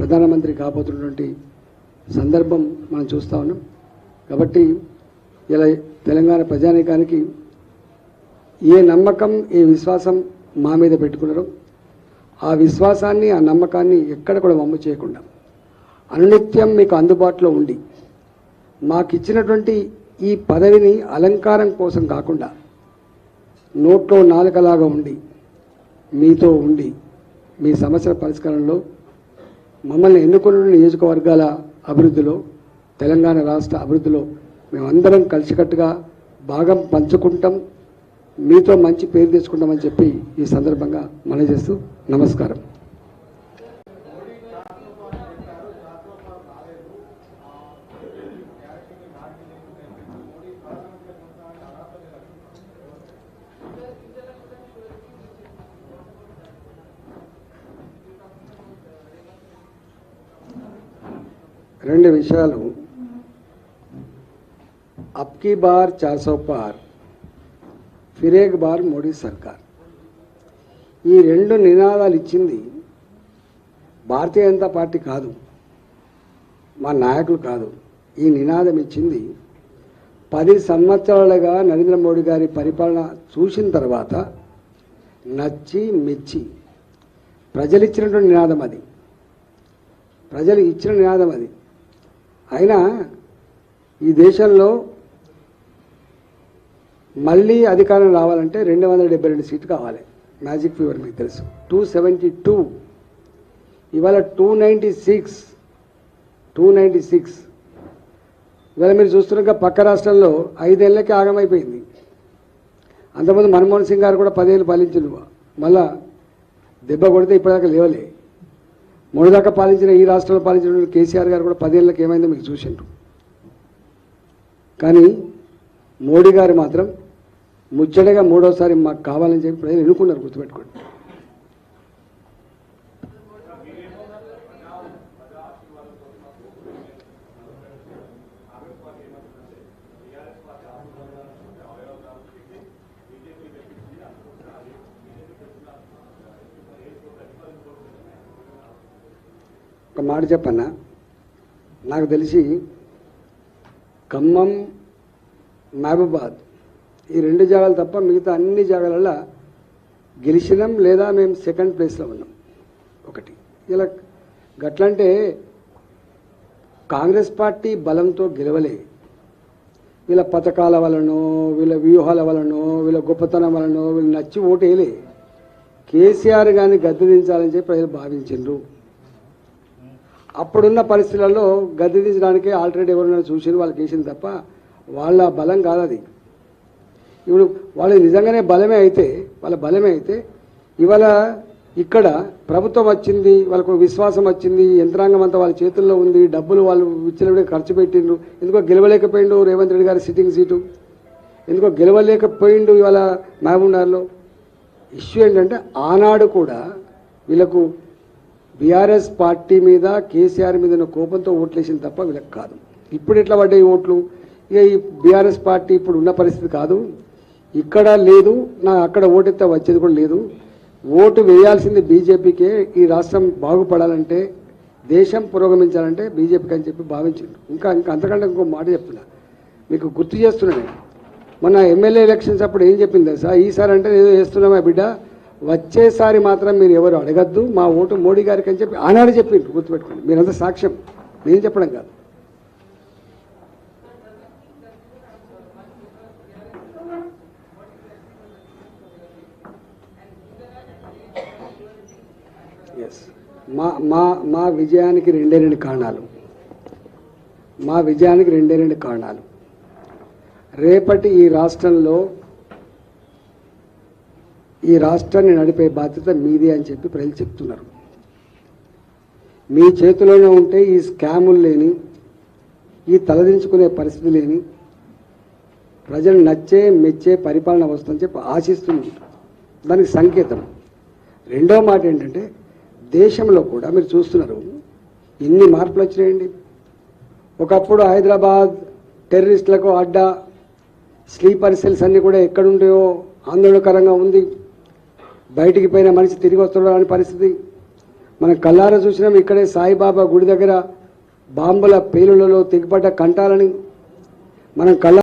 ప్రధానమంత్రి కాబోతున్నటువంటి సందర్భం మనం చూస్తూ ఉన్నాం. కాబట్టి ఇలా తెలంగాణ ప్రజానీకానికి ఏ నమ్మకం ఏ విశ్వాసం మా మీద పెట్టుకున్నారో ఆ విశ్వాసాన్ని ఆ నమ్మకాన్ని ఎక్కడ కూడా వమ్ము చేయకుండా అనునిత్యం మీకు అందుబాటులో ఉండి మాకు ఇచ్చినటువంటి ఈ పదవిని అలంకారం కోసం కాకుండా నోట్లో నాలుకలాగా ఉండి మీతో ఉండి మీ సమస్యల పరిష్కారంలో మమ్మల్ని ఎన్నుకున్న నియోజకవర్గాల అభివృద్ధిలో తెలంగాణ రాష్ట్ర అభివృద్ధిలో మేమందరం కలిసికట్టుగా భాగం పంచుకుంటాం, మీతో మంచి పేరు తెచ్చుకుంటామని చెప్పి ఈ సందర్భంగా మనవి చేస్తూ నమస్కారం. రెండు విషయాలు, అబ్కీ బార్ 400 పార్ ఫిర్ ఏక్ బార్ మోడీ సర్కార్, ఈ రెండు నినాదాలు ఇచ్చింది భారతీయ జనతా పార్టీ కాదు, మా నాయకులు కాదు. ఈ నినాదం ఇచ్చింది 10 సంవత్సరాలుగా నరేంద్ర మోడీ గారి పరిపాలన చూసిన తర్వాత నచ్చి మెచ్చి ప్రజలు ఇచ్చినటువంటి నినాదం అది, ప్రజలు ఇచ్చిన నినాదం అది. అయినా ఈ దేశంలో మళ్ళీ అధికారం రావాలంటే 272 సీట్లు కావాలి. మ్యాజిక్ ఫీవర్ మీకు తెలుసు. 272, ఇవాళ 296. ఇవాళ మీరు చూస్తున్నాక పక్క రాష్ట్రంలో 5 ఏళ్ళకి ఆగమైపోయింది. అంతకుముందు మన్మోహన్ సింగ్ గారు కూడా 10 ఏళ్ళు పాలించిండు, మళ్ళా దెబ్బ కొడితే ఇప్పటిదాకా లేవలే. మొదటిదాకా పాలించిన ఈ రాష్ట్రంలో పాలించిన కేసీఆర్ గారు కూడా 10 ఏళ్ళకి ఏమైందో మీకు చూసిండ్రు. కానీ మోడీ గారు మాత్రం ముచ్చటగా మూడోసారి మాకు కావాలని చెప్పి ప్రజలు ఎన్నుకున్నారు, గుర్తుపెట్టుకోండి. ఒక మాట చెప్పన్నా, నాకు తెలిసి ఖమ్మం, మహబూబాద్ ఈ 2 జాగాలు తప్ప మిగతా అన్ని జాగాలలో గెలిచినాం లేదా మేము సెకండ్ ప్లేస్లో ఉన్నాం. ఒకటి ఇలా గట్లంటే కాంగ్రెస్ పార్టీ బలంతో గెలవలే, వీళ్ళ పథకాల వలనో వీళ్ళ వ్యూహాల వలనో వీళ్ళ గొప్పతనం వలనో వీళ్ళు నచ్చి ఓటేయలే. కేసీఆర్ గారిని గద్దెదించాలని చెప్పి ప్రజలు భావించిండ్రు. అప్పుడున్న పరిస్థితులలో గద్దెదించడానికే ఆల్రెడీ ఎవరైనా చూసి వాళ్ళకి వేసింది తప్ప వాళ్ళ బలం కాదు అది. ఇప్పుడు వాళ్ళు నిజంగానే వాళ్ళ బలమే అయితే ఇవాళ ఇక్కడ ప్రభుత్వం వచ్చింది, వాళ్ళకు విశ్వాసం వచ్చింది, యంత్రాంగం అంతా వాళ్ళ చేతుల్లో ఉంది, డబ్బులు వాళ్ళు విచ్చలవిడిగా ఖర్చు పెట్టిండ్రు. ఎందుకో గెలవలేకపోయిండు రేవంత్ రెడ్డి గారి సిట్టింగ్ సీటు, ఎందుకో గెలవలేకపోయిండు ఇవాళ మహబూబ్నగర్లో. ఇష్యూ ఏంటంటే ఆనాడు కూడా వీళ్ళకు బీఆర్ఎస్ పార్టీ మీద కేసీఆర్ మీద కోపంతో ఓట్లేసింది తప్ప వీళ్ళకి కాదు. ఇప్పుడు ఎట్లా పడ్డాయి ఓట్లు? ఇక ఈ బీఆర్ఎస్ పార్టీ ఇప్పుడు ఉన్న పరిస్థితి కాదు, ఇక్కడ లేదు, నా అక్కడ ఓటెత్తే వచ్చేది కూడా లేదు, ఓటు వేయాల్సింది బీజేపీకే, ఈ రాష్ట్రం బాగుపడాలంటే దేశం పురోగమించాలంటే బీజేపీకి అని చెప్పి భావించిండు. ఇంకా అంతకంటే ఇంకో మాట చెప్తున్నా, మీకు గుర్తు చేస్తున్నాను. మొన్న ఎమ్మెల్యే ఎలక్షన్స్ అప్పుడు ఏం చెప్పింది సార్, ఈసారి అంటే ఏదో వేస్తున్నామా బిడ్డ, వచ్చేసారి మాత్రం మీరు ఎవరు అడగద్దు, మా ఓటు మోడీ గారికి అని చెప్పి ఆనాడు చెప్పిండ్రు, గుర్తుపెట్టుకోండి. మీరంతా సాక్ష్యం, నేను చెప్పడం కాదు. ఎస్, మా విజయానికి రెండే రెండు కారణాలు. రేపటి ఈ రాష్ట్రంలో ఈ రాష్ట్రాన్ని నడిపే బాధ్యత మీదే అని చెప్పి ప్రజలు చెప్తున్నారు. మీ చేతిలోనే ఉంటే ఈ స్కాములు లేని, ఈ తలదించుకునే పరిస్థితి లేని, ప్రజలు నచ్చే మెచ్చే పరిపాలన వస్తుందని చెప్పి ఆశిస్తుంది. దానికి సంకేతం. రెండో మాట ఏంటంటే దేశంలో కూడా మీరు చూస్తున్నారు ఎన్ని మార్పులు వచ్చినాయండి. ఒకప్పుడు హైదరాబాద్ టెర్రరిస్టులకు అడ్డా, స్లీపర్ సెల్స్ అన్నీ కూడా ఎక్కడుంటాయో ఆందోళనకరంగా ఉంది. బయటికి పోయిన మనిషి తిరిగి వస్తున్నాడు అనే పరిస్థితి. మనం కళ్ళారా చూసినాం. ఇక్కడే సాయిబాబా గుడి దగ్గర బాంబుల పేలులలో తెగిపడ్డ కంటాలని మనం కళ్ళ